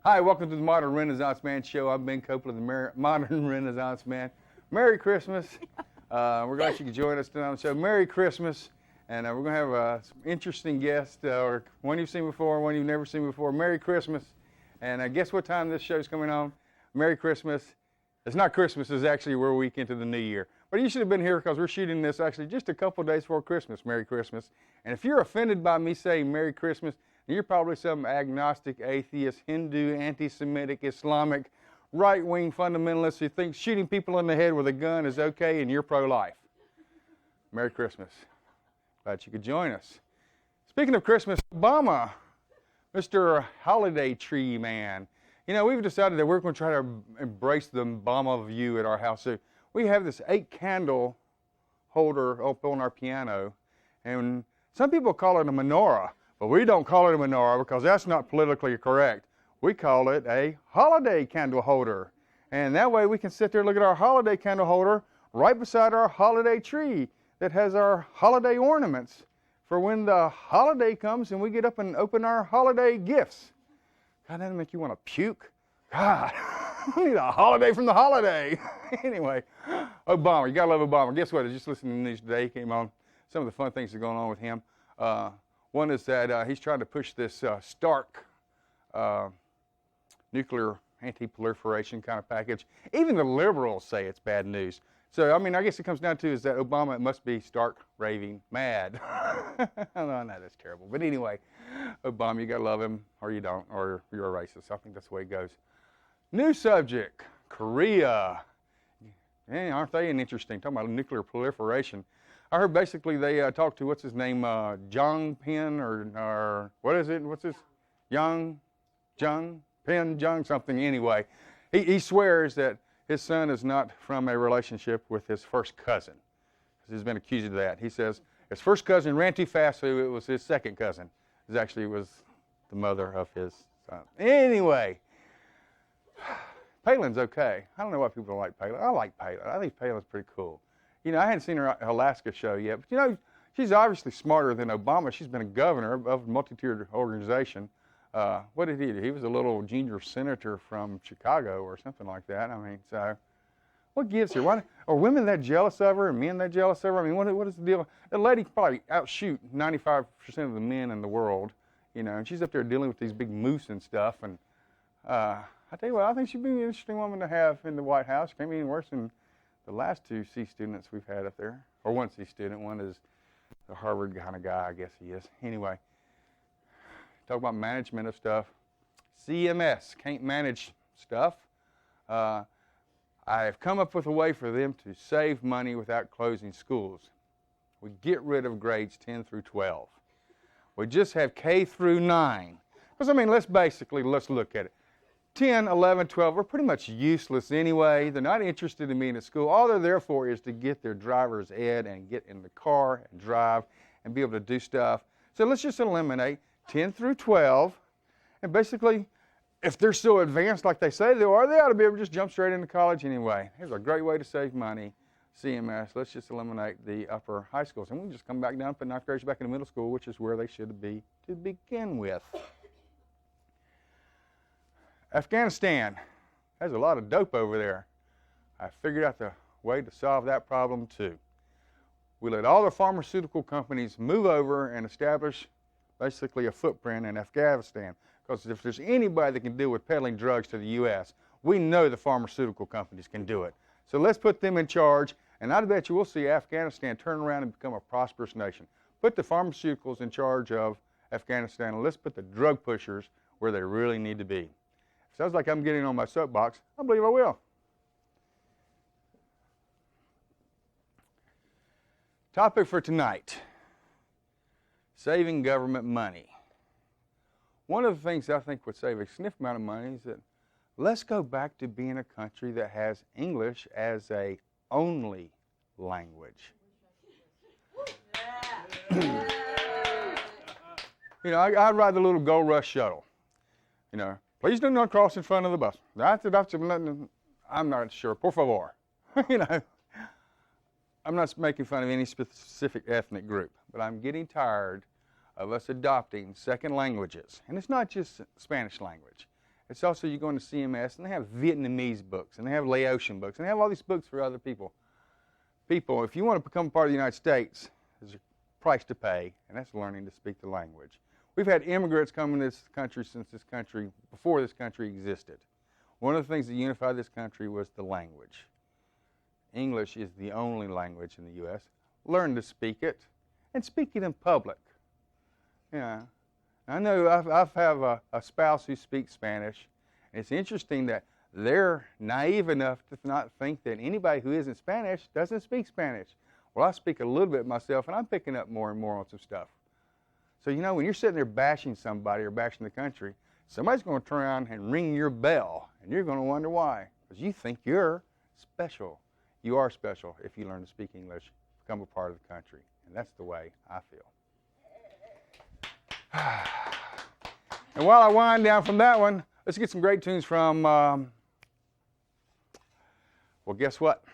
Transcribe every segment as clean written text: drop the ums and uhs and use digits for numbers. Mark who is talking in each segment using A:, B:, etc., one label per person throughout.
A: Hi, welcome to the Modern Renaissance Man Show. I'm Ben Copeland, the Modern Renaissance Man. Merry Christmas. We're glad you could join us tonight on the show. Merry Christmas. And we're going to have some interesting guests, or one you've seen before, one you've never seen before. Merry Christmas. And guess what time this show's coming on? Merry Christmas. It's not Christmas, it's actually we're a week into the new year. But you should have been here because we're shooting this actually just a couple days before Christmas. Merry Christmas. And if you're offended by me saying Merry Christmas, you're probably some agnostic, atheist, Hindu, anti-Semitic, Islamic, right-wing fundamentalist who thinks shooting people in the head with a gun is okay and you're pro-life. Merry Christmas. Glad you could join us. Speaking of Christmas, Obama, Mr. Holiday Tree Man. You know, we've decided that we're going to try to embrace the Obama view at our house. So we have this 8-candle holder up on our piano, and some people call it a menorah. But we don't call it a menorah because that's not politically correct. We call it a holiday candle holder. And that way we can sit there and look at our holiday candle holder right beside our holiday tree that has our holiday ornaments for when the holiday comes and we get up and open our holiday gifts. God, that'll make you want to puke. God, we need a holiday from the holiday. Anyway, Obama, you got to love Obama. Guess what? I just listened to the news today. He came on. Some of the fun things that are going on with him. One is that he's trying to push this stark nuclear anti-proliferation kind of package. Even the liberals say it's bad news. So, I mean, I guess it comes down to is that Obama must be stark raving mad. No, that's terrible. But anyway, Obama, you got to love him or you don't, or you're a racist. I think that's the way it goes. New subject, Korea. Man, aren't they interesting? Talking about nuclear proliferation. I heard basically they talked to, what's his name, Jong Pin, or what is it? What's his? Jung something. Anyway, he swears that his son is not from a relationship with his first cousin. He's been accused of that. He says his first cousin ran too fast, so it was his second cousin. It actually was the mother of his son. Anyway, Palin's okay. I don't know why people don't like Palin. I like Palin. I think Palin's pretty cool. You know, I hadn't seen her Alaska show yet, but you know, she's obviously smarter than Obama. She's been a governor of a multi-tiered organization. What did he do? He was a little junior senator from Chicago or something like that. I mean, so what gives her? Why are women that jealous of her and men that jealous of her? I mean, what is the deal? The lady probably outshoot 95% of the men in the world, you know, and she's up there dealing with these big moose and stuff. And I tell you what, I think she'd be an interesting woman to have in the White House. Can't be any worse than the last 2 C students we've had up there, or 1 C student. One is the Harvard kind of guy, I guess he is. Anyway, talk about management of stuff. CMS can't manage stuff. I have come up with a way for them to save money without closing schools. We get rid of grades 10 through 12. We just have K through 9. Because, I mean, let's look at it. 10, 11, 12 are pretty much useless anyway. They're not interested in being at school. All they're there for is to get their driver's ed and get in the car and drive and be able to do stuff. So let's just eliminate 10 through 12. And basically, if they're so advanced like they say they are, they ought to be able to just jump straight into college anyway. Here's a great way to save money. CMS, let's just eliminate the upper high schools. And we can just come back down and put 9th graders back in the middle school, which is where they should be to begin with. Afghanistan has a lot of dope over there. I figured out the way to solve that problem too. We let all the pharmaceutical companies move over and establish basically a footprint in Afghanistan. Because if there's anybody that can deal with peddling drugs to the U.S., we know the pharmaceutical companies can do it. So let's put them in charge, and I bet you we'll see Afghanistan turn around and become a prosperous nation. Put the pharmaceuticals in charge of Afghanistan, and let's put the drug pushers where they really need to be. Sounds like I'm getting on my soapbox. I believe I will. Topic for tonight, saving government money. One of the things I think would save a significant amount of money is that let's go back to being a country that has English as a only language. You know, I'd ride the little Gold Rush shuttle. You know, please do not cross in front of the bus. I'm not sure. Por favor. You know, I'm not making fun of any specific ethnic group, but I'm getting tired of us adopting second languages. And it's not just Spanish language. It's also, you go into CMS, and they have Vietnamese books, and they have Laotian books, and they have all these books for other people. People, if you want to become part of the United States, there's a price to pay, and that's learning to speak the language. We've had immigrants come into this country since this country, before this country existed. One of the things that unified this country was the language. English is the only language in the U.S. Learn to speak it, and speak it in public. Yeah. I know I have a spouse who speaks Spanish, and it's interesting that they're naive enough to not think that anybody who isn't Spanish doesn't speak Spanish. Well, I speak a little bit myself, and I'm picking up more and more on some stuff. So, you know, when you're sitting there bashing somebody or bashing the country, somebody's going to turn around and ring your bell, and you're going to wonder why. Because you think you're special. You are special if you learn to speak English, become a part of the country. And that's the way I feel. And while I wind down from that one, let's get some great tunes from, well, guess what?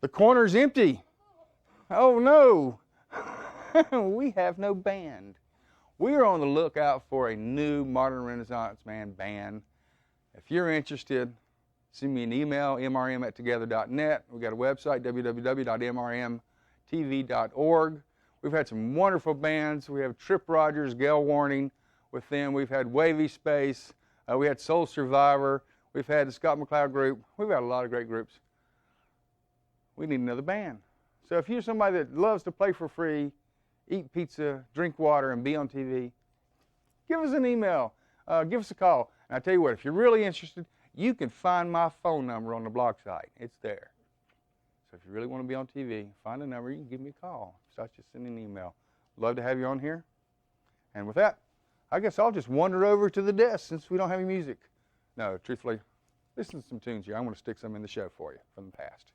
A: The corner's empty. Oh, no. We have no band. We are on the lookout for a new Modern Renaissance Man band. If you're interested, send me an email, mrm@together.net. We've got a website, www.mrmtv.org. We've had some wonderful bands. We have Trip Rogers, Gale Warning with them. We've had Wavy Space. We had SoulSurvivor. We've had the Scott McLeod group. We've had a lot of great groups. We need another band. So if you're somebody that loves to play for free, eat pizza, drink water, and be on TV, give us an email. Give us a call. And I tell you what, if you're really interested, you can find my phone number on the blog site. It's there. So if you really want to be on TV, find a number, you can give me a call. Besides just sending an email. Love to have you on here. And with that, I guess I'll just wander over to the desk since we don't have any music. No, truthfully, listen to some tunes here. I'm going to stick some in the show for you from the past.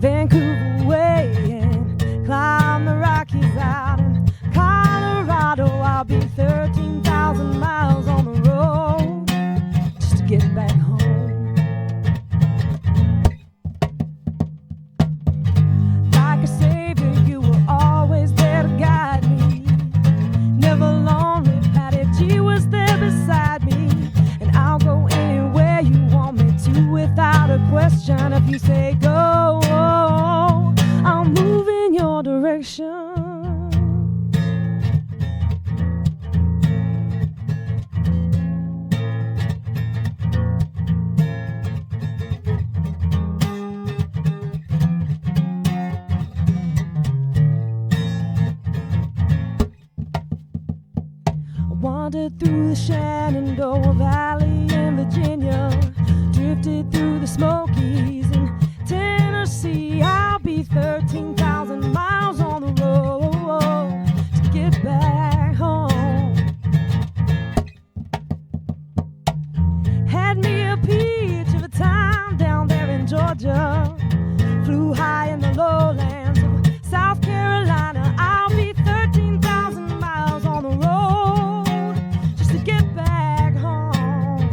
B: Vancouver way and climb the Rockies out in Colorado. I'll be 13,000 miles on the road just to get back home. Like a savior, you were always there to guide me. Never lonely, Patty G was there beside me. And I'll go anywhere you want me to without a question. If you say go, I'll move in your direction. I wandered through the Shenandoah Valley in Virginia, drifted through the Smokies in Tennessee. I'll be 13,000 miles on the road to get back home. Had me a peach of a time down there in Georgia, flew high in the lowlands of South Carolina. I'll be 13,000 miles on the road just to get back home.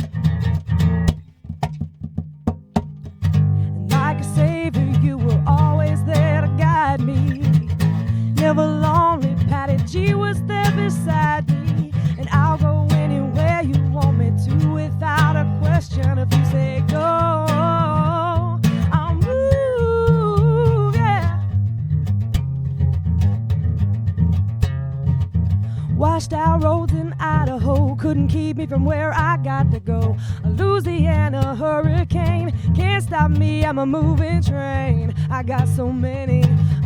B: couldn't keep me from where I got to go. A Louisiana hurricane can't stop me, I'm a moving train. I got so many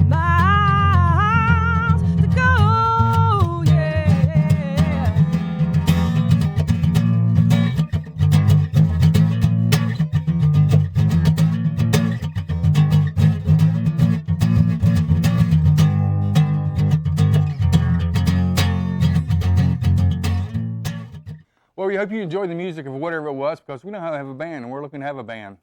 B: miles to go, yeah.
A: Well, we hope you enjoyed the music of whatever it was, because we know how to have a band, and we're looking to have a band.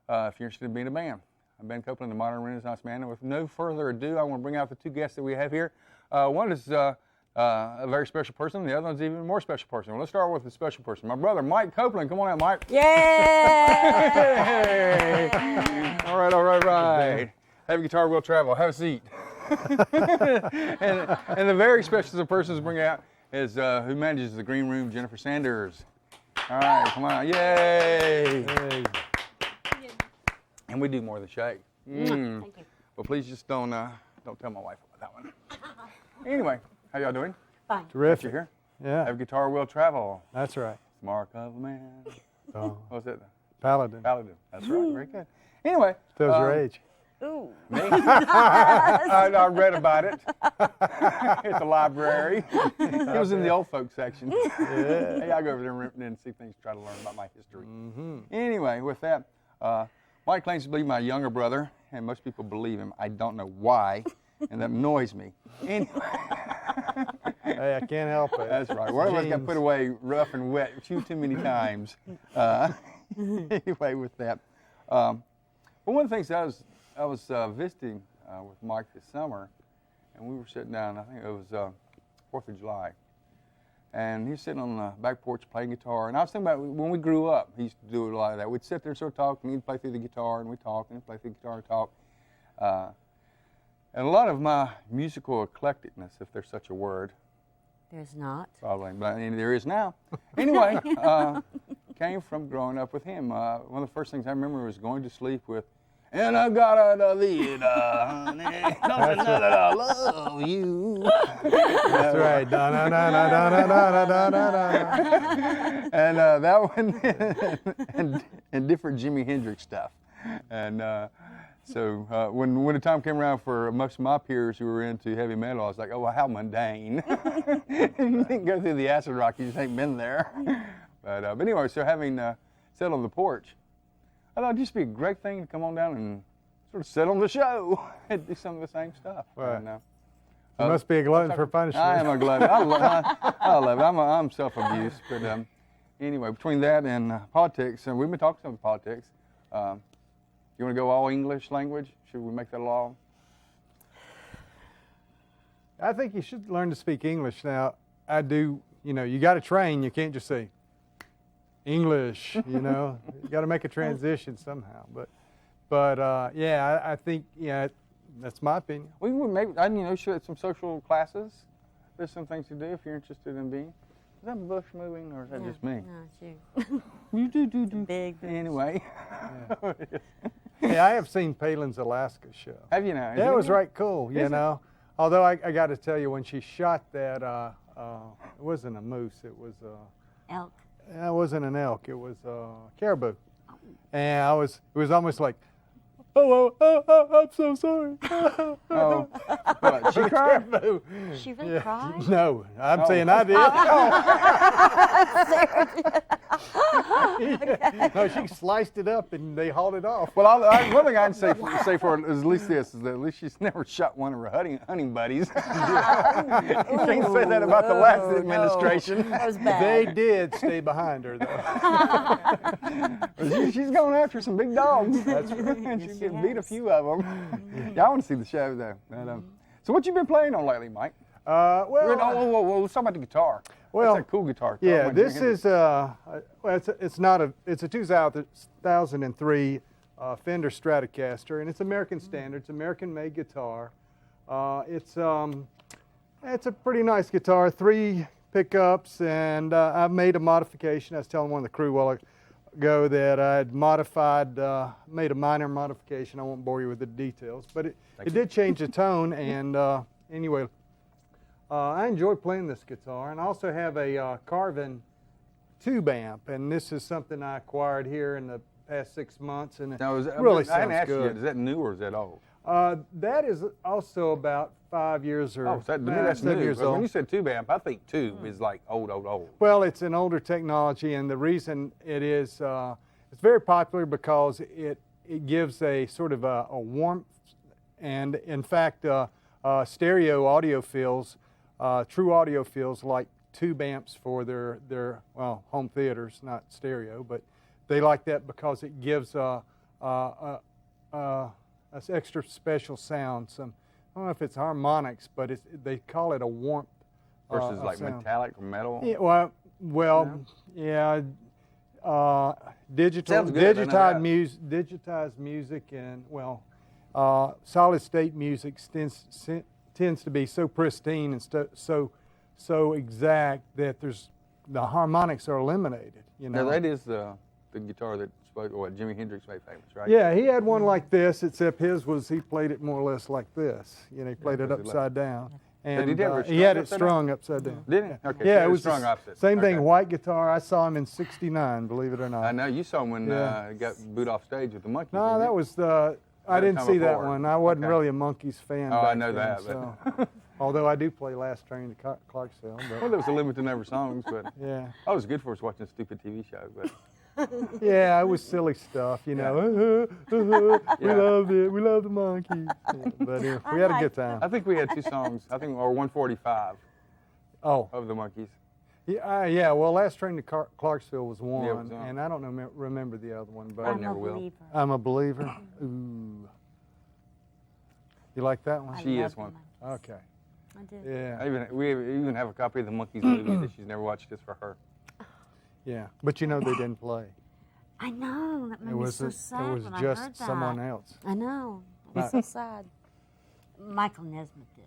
A: If you're interested in being a band, I'm Ben Copeland, the Modern Renaissance Man. And with no further ado, I want to bring out the two guests that we have here. One is a very special person. The other one's even more special person. Well, let's start with the special person. My brother, Mike Copeland. Come on out, Mike.
C: Yay!
A: All right, all right, right. Have a guitar, we'll travel. Have a seat. and the very special person to bring out is who manages the green room, Jennifer Sanders. All right, come on out. Yay!
C: Hey.
A: And we do more than shake.
C: Thank you.
A: Well, please just don't tell my wife about that one. Anyway, how y'all doing?
C: Fine.
A: Glad you're
D: Terrific.
A: here.
D: Yeah,
A: Have a guitar, we'll travel.
D: that's right.
A: Mark of a man.
D: Oh,
A: What was it?
D: Paladin.
A: Paladin. That's right. Very good. Anyway.
D: Tells your age.
C: Ooh.
A: Me? I read about it at the library. It was in the old folks section.
D: Yeah.
A: Hey, I go over there and see things, try to learn about my history.
D: Mm-hmm.
A: Anyway, with that, Mike claims to be my younger brother, and most people believe him. I don't know why, and that annoys me. Anyway,
D: Hey, I can't help it.
A: that's right. One of us got
D: Genes.
A: put away rough and wet too many times. Anyway, with that, but one of the things I was visiting with Mike this summer, and we were sitting down. I think it was 4th of July. And he's sitting on the back porch playing guitar. And I was thinking about when we grew up, he used to do a lot of that. We'd sit there and sort of talk, and he'd play through the guitar, and we'd talk, and he'd play through the guitar and talk. And a lot of my musical eclecticness, if there's such a word,
C: There's not.
A: probably, but there is now. Anyway, came from growing up with him. One of the first things I remember was going to sleep with, and I got out of it, honey, don't you know that I love you.
D: That's right. Da, da, da, da, da, da, da, da, da.
A: And that one, and different Jimi Hendrix stuff. And so when the time came around for most of my peers who were into heavy metal, I was like, oh, well, how mundane. You didn't go through the acid rock, you just ain't been there. But anyway, so having sat on the porch, I thought it'd just be a great thing to come on down and sort of sit on the show and do some of the same stuff.
D: Right.
A: And,
D: You must be a glutton for punishment.
A: I am a glutton. I love it. I'm self-abused. But anyway, between that and politics, and we've been talking some politics. You want to go all English language? Should we make that a law?
D: I think you should learn to speak English now. I do. You know, you got to train. You can't just say English. You know, you got to make a transition somehow. But yeah, I think that's my opinion.
A: We would maybe, should some social classes. There's some things to do if you're interested in being. Is that bush moving or is that just me?
C: No, it's you.
A: You do.
C: Big bush.
A: Anyway.
D: Hey, I have seen Palin's Alaska show.
A: Have you now? Is
D: That
A: it
D: was
A: any-
D: right cool, you
A: Is it?
D: know. Although I got to tell you, when she shot that, it wasn't a moose. It was
C: Elk.
D: it wasn't an elk. It was caribou. And it was almost like, oh, I'm so sorry.
A: Oh, what, she cried?
D: Caribou.
C: She really cried?
D: No, I'm
A: Oh.
D: saying I did. No, she sliced it up and they hauled it off.
A: Well, one thing I'd say for her is at least this, is that at least she's never shot one of her hunting buddies. You can't say that about the last
C: Oh, no.
A: administration.
C: That was
D: They
C: bad.
D: did stay behind her, though.
A: She's going after some big dogs.
D: That's
A: And she
C: Yes,
A: can
C: she
A: beat a
C: has.
A: few of them. Y'all want to see the show, though. But, so what you been playing on lately, Mike?
D: Well,
A: Let's talk about the guitar.
D: Well,
A: That's a cool guitar.
D: yeah,
A: Talk about
D: this
A: Jimi Hendrix.
D: is it's a 2003 Fender Stratocaster, and it's American standard. It's American-made guitar. It's a pretty nice guitar. 3 pickups, and I've made a modification. I was telling one of the crew a while ago that I had made a minor modification. I won't bore you with the details, but it did change the tone. And anyway, I enjoy playing this guitar, and I also have a Carvin tube amp, and this is something I acquired here in the past 6 months, and
A: Now,
D: it really
A: I hadn't
D: sounds
A: asked you yet,
D: good.
A: is that new or is that old?
D: That is also about 5 years or
A: Oh, so to me that's
D: 7
A: new.
D: years
A: But
D: old.
A: when you said tube amp, I think tube is like old.
D: Well, it's an older technology, and the reason it is, it's very popular because it gives a sort of a warmth, and in fact, stereo audiophiles, true audiophiles like tube amps for their home theaters, not stereo, but they like that because it gives an extra special sound. Some, I don't know if it's harmonics, but they call it a warmth.
A: Versus
D: of
A: like
D: sound.
A: metallic or metal.
D: Yeah, yeah. Digital,
A: Sounds good, I know that.
D: digitized music, and solid state music tends to be so pristine and so exact that the harmonics are eliminated. You know.
A: Now that is the guitar that Jimi Hendrix made famous, right?
D: Yeah, he had one like this, except he played it more or less like this. You know, he played it upside down. And
A: did he have it
D: he had it
A: strung
D: strung upside down.
A: Did he? Okay.
D: Yeah,
A: so
D: it was
A: strung
D: the
A: opposite.
D: same
A: Okay.
D: thing. White guitar. I saw him in '69. Believe it or not.
A: I know you saw him when
D: Yeah.
A: he got booed off stage with the Monkees.
D: No,
A: didn't
D: that
A: you?
D: was the. I
A: That
D: didn't
A: time
D: see that
A: before.
D: one. I wasn't
A: Okay.
D: really a Monkees fan.
A: Oh, I
D: back
A: know
D: then,
A: that,
D: So,
A: but
D: although I do play Last Train to Clarksville.
A: well,
D: But
A: there was a limited number of songs, but
D: yeah,
A: I was good for us watching a stupid TV show. But
D: yeah, it was silly stuff. You know, we
A: Yeah.
D: loved it. We loved the Monkees. Yeah, but we had a good time.
A: I think we had 2 songs. I think or 145
D: Oh,
A: of the Monkees.
D: yeah. Well, Last Train to Clarksville was one,
A: Yeah, it was one.
D: and I don't remember the other one, but
A: I
C: I'm a
A: never will.
C: believer.
D: I'm a Believer. Ooh, you like that one?
C: I
A: She
C: love
A: is
C: the
A: one.
C: Monkees.
D: Okay.
C: I do.
D: Yeah.
A: We even have a copy of the Monkees movie that she's never watched just for her.
D: Yeah, but you know they didn't play.
C: I know. That made
D: It
C: me
D: was
C: so sad
D: it was
C: when I
D: just
C: heard that.
D: someone else.
C: I know. It was so sad. Michael Nesmith did.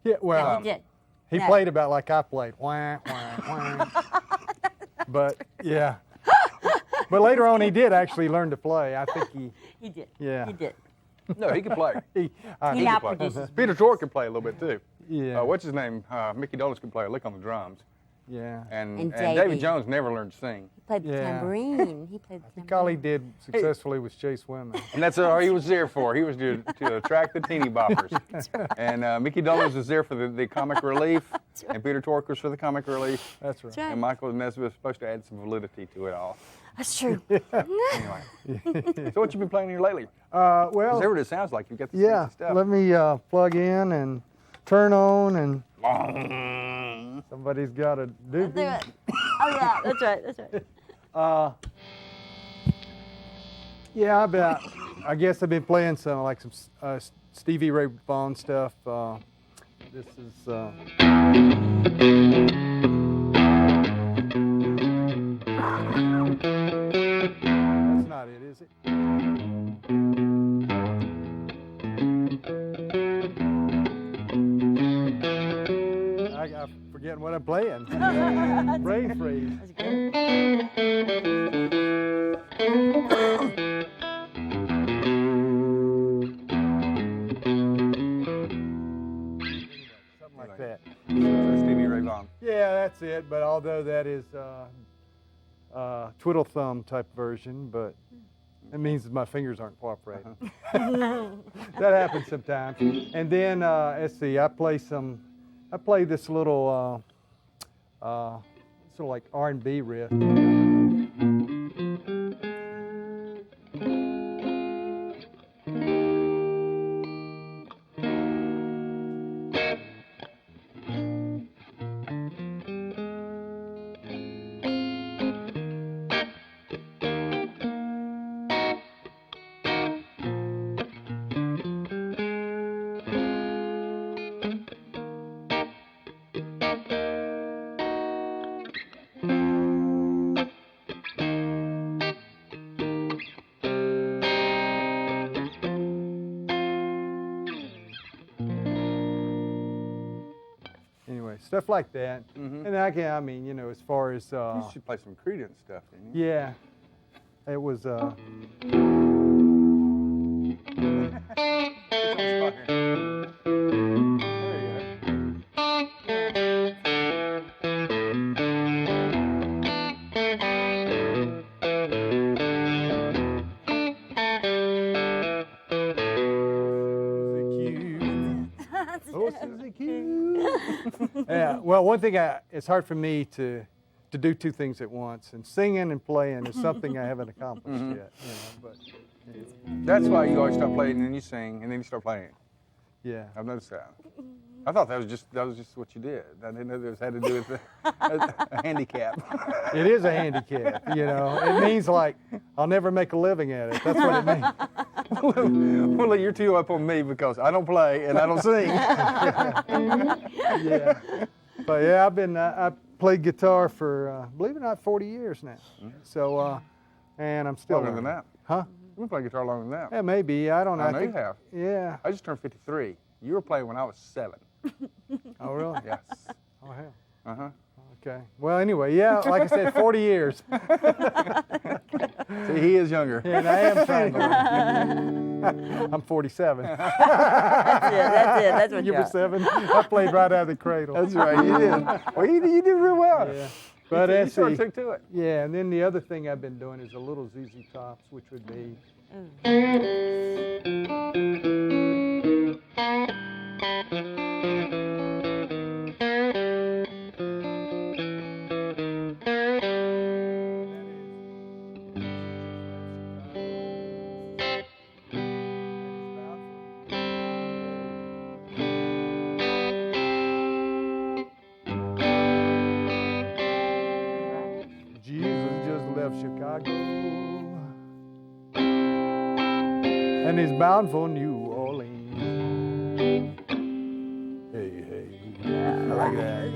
D: Yeah, well,
C: He did.
D: he
C: Yeah.
D: played about like I played. Wah, wah, wah. But yeah, but later on he did actually learn to play. I think
C: He did.
D: Yeah.
C: He did.
A: No, he could play.
C: He
A: He
C: now
A: could play.
C: produces
A: Peter Tork could play a little bit too.
D: Yeah.
A: What's his name? Mickey Dolenz could play a lick on the drums.
D: yeah.
A: And
C: And
A: David
C: Davey.
A: Jones never learned to sing.
C: He played the
D: Yeah.
C: tambourine. He played the
D: I think all he
C: tambourine.
D: did successfully was chase women.
A: And that's all he was there for. He was to attract the teeny boppers. And Mickey Dolenz was there for the comic relief, and Peter Tork was for the comic relief,
D: That's right.
C: That's right.
A: and Michael Nesmith was supposed to add some validity to it all.
C: That's true.
A: Anyway, so what you been playing here lately?
D: Well,
A: Because everything it sounds like you've got the
D: yeah.
A: fancy stuff.
D: Let me plug in and turn on, and
A: Mm.
D: somebody's got to do.
C: Do it. Oh yeah, that's right. That's right.
D: Yeah, I guess I've been playing some Stevie Ray Vaughan stuff. This is. That's not it, is it? I forget what I'm playing. Brain freeze.
C: That's good.
D: Something like that.
A: Stevie Ray Vaughan.
D: Yeah, that's it. But although that is twiddle thumb type version, but it means that my fingers aren't cooperating. That happens sometimes. And then let's see, I play this little sort of like R&B riff. Anyway, stuff like that.
A: Mhm.
D: And I mean, you know, as far as
A: You should play some Creedence stuff, didn't you?
D: yeah, it was
A: Get you on the spot here. There you go.
D: Yeah. Well, one thing it's hard for me to do two things at once, and singing and playing is something I haven't accomplished yet. You know, but
A: That's why you always start playing and then you sing and then you start playing.
D: yeah.
A: I've noticed that. I thought that was just what you did. I didn't know this had to do with a handicap.
D: It is a handicap, you know. It means like I'll never make a living at it. That's what it means.
A: Well, you're too up on me because I don't play and I don't sing.
D: Yeah. But yeah, I played guitar for believe it or not 40 years now. So and I'm still
A: Longer than
D: learning.
A: that.
D: Huh?
A: You've been playing guitar longer than that.
D: Yeah, maybe. I don't know.
A: I know you have.
D: Yeah.
A: I just turned 53. You were playing when I was 7.
D: Oh really?
A: Yes.
D: Oh hell.
A: Uh-huh.
D: Okay. Well, anyway, yeah, like I said, 40 years.
A: See, he is younger.
D: And I am trying to learn. I'm 47.
C: That's it. That's what
D: You
C: you
D: were
C: are.
D: 7. I played right out of the cradle.
A: That's right, you did. Well, you did real well.
D: Yeah. But
A: you
D: that's
A: sort of took to it.
D: yeah, and then the other thing I've been doing is a little ZZ Tops, which would be Jesus just left Chicago and he's bound for New Orleans. Hey, hey, I like that.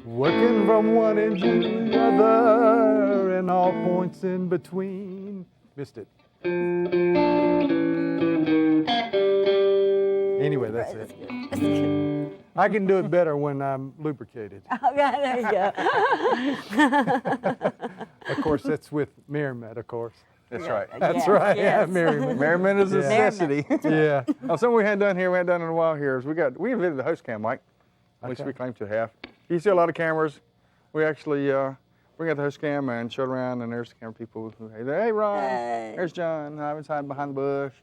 D: Working from one end to the other and all points in between. Missed it. Anyway, that's it. I can do it better when I'm lubricated.
C: Okay, there you go.
D: Of course, that's with Merrimet, of course.
A: That's right.
D: That's
C: Yeah,
D: right. Yeah,
C: yes.
D: Merrimet.
A: Merriman is a
D: Yeah.
A: necessity.
D: Yeah.
A: Something we hadn't done here, we hadn't done in a while here, is we invented the host cam, Mike. At least
D: Okay.
A: we claim to have. You see a lot of cameras. We actually bring out the host cam and show it around, and there's the camera people who, hey Ron,
C: Hey.
A: there's John, Ivan's hiding behind the bush.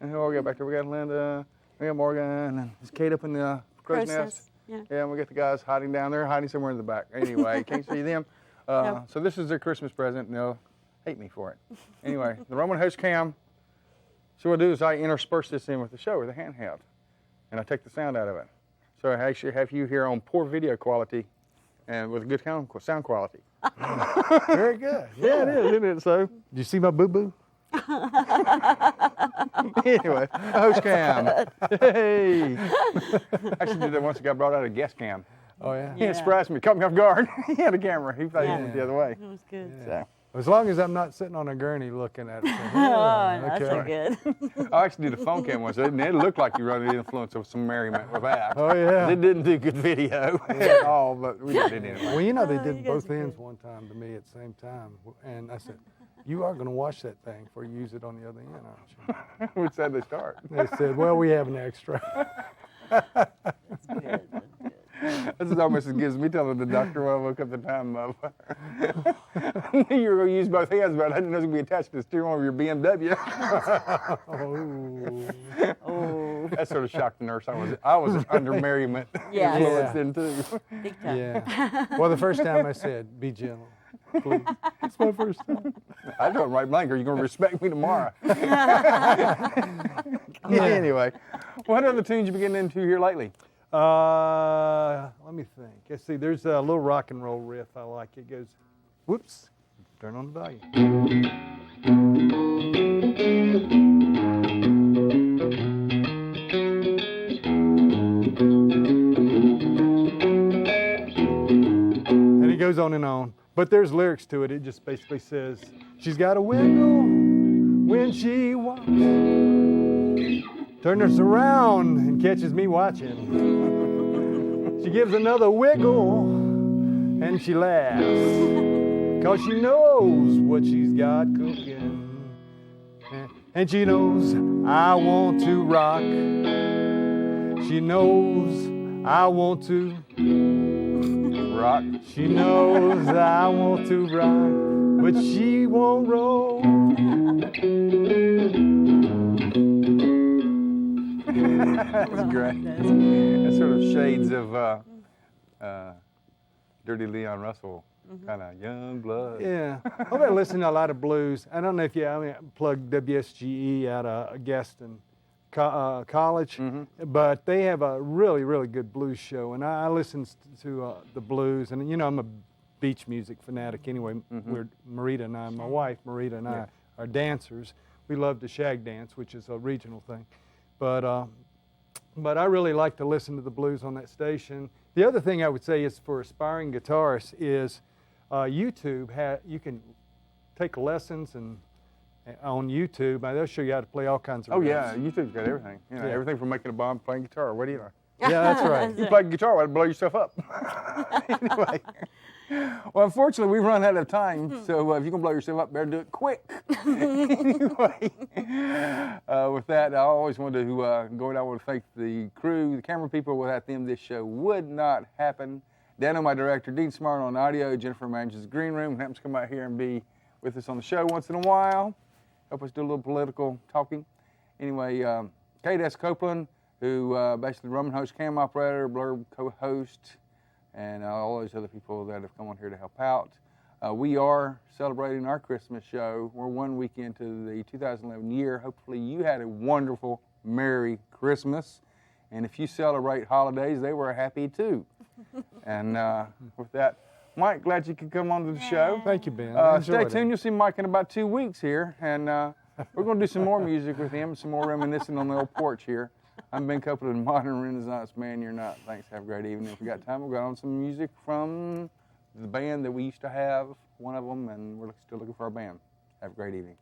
A: And who all we got back there? We got Linda, we got Morgan, and there's Kate up in the crow's nest.
C: Yeah.
A: Yeah, and we got the guys hiding down there, hiding somewhere in the back. Anyway, can't see them.
C: No.
A: So this is their Christmas present, and they'll hate me for it. Anyway, the Roman host cam. So what I do is I intersperse this in with the show with a handheld, and I take the sound out of it. So I actually have you here on poor video quality, and with good sound quality.
D: Very good.
A: Yeah, it is, isn't it? So
D: Did you see my boo-boo?
A: anyway, host cam. Hey. I actually did that once. A guy brought out a guest cam.
D: Oh, yeah?
A: He surprised me, caught me off guard. He had a camera. He thought he
C: Yeah.
A: went the other way.
C: It was good.
A: So.
D: As long as I'm not sitting on a gurney looking at it.
C: Oh, that's so
D: okay.
C: good.
A: I actually did a phone cam once, and it looked like you were under the influence of some merriment with that.
D: Oh, yeah.
A: It didn't do good video at all, but we did it anyway.
D: Well, you know, they
C: Oh,
D: did
C: you guys
D: both
C: are
D: ends
C: good.
D: one time to me at the same time. And I said, you are going to watch that thing before you use it on the other end, aren't you?
A: Which said they start.
D: They said, well, we have an extra.
C: That's good. That's good.
A: This is almost as good as me telling the doctor when I woke up the time of. You were going to use both hands, but I didn't know it was going to be attached to the steering wheel of your BMW.
D: Oh.
C: Oh,
A: That sort of shocked the nurse. I was under merriment
C: Yeah.
A: influenced
D: Yeah.
A: in too.
C: big time.
D: Yeah. Well, the first time I said, be gentle, please.
A: It's my first time. I told him right blank, are you going to respect me tomorrow? Anyway, what other tunes you been getting into here lately?
D: Let me think. Let's see. There's a little rock and roll riff I like. It goes, whoops, turn on the volume. And it goes on and on. But there's lyrics to it. It just basically says, she's got a wiggle when she walks. Turns around and catches me watching. She gives another wiggle and she laughs. 'Cause she knows what she's got cooking. And she knows I want to rock. She knows I want to
A: Rock.
D: She knows I want to rock, but she won't roll.
A: That's great. That's sort of shades of Dirty Leon Russell, kind of young blood.
D: Yeah, I've been listening to a lot of blues. I don't know if I plugged WSGE out of Gaston College, but they have a really, really good blues show, and I listen to the blues, and you know I'm a beach music fanatic anyway. We're Marita and I, my wife Marita and I are dancers. We love to shag dance, which is a regional thing, but I really like to listen to the blues on that station. The other thing I would say is for aspiring guitarists is YouTube. You can take lessons and on YouTube. They'll show you how to play all kinds of
A: Oh
D: riffs.
A: yeah, YouTube's got everything. You know, everything from making a bomb, playing guitar. What do you know?
D: Yeah, that's right.
A: You play guitar, why blow yourself up? Anyway, well, unfortunately, we've run out of time. So if you're gonna blow yourself up, better do it quick. Anyway, with that, I always want to go and I want to thank the crew, the camera people. Without them, this show would not happen. Dano, my director, Dean Smart on audio, Jennifer manages the green room, happens to come out here and be with us on the show once in a while. Help us do a little political talking. Anyway, Kate S. Copeland, who basically rum and host, cam operator, blurb co-host, and all those other people that have come on here to help out. We are celebrating our Christmas show. We're 1 week into the 2011 year. Hopefully you had a wonderful, Merry Christmas. And if you celebrate holidays, they were happy too. And with that, Mike, glad you could come on to the show.
D: Thank you, Ben.
A: Stay tuned. You'll see Mike in about 2 weeks here. And we're going to do some more music with him, some more reminiscing on the old porch here. I'm Ben Copeland, Modern Renaissance Man. You're not. Thanks. Have a great evening. If we got time, we'll go on some music from the band that we used to have, one of them, and we're still looking for our band. Have a great evening.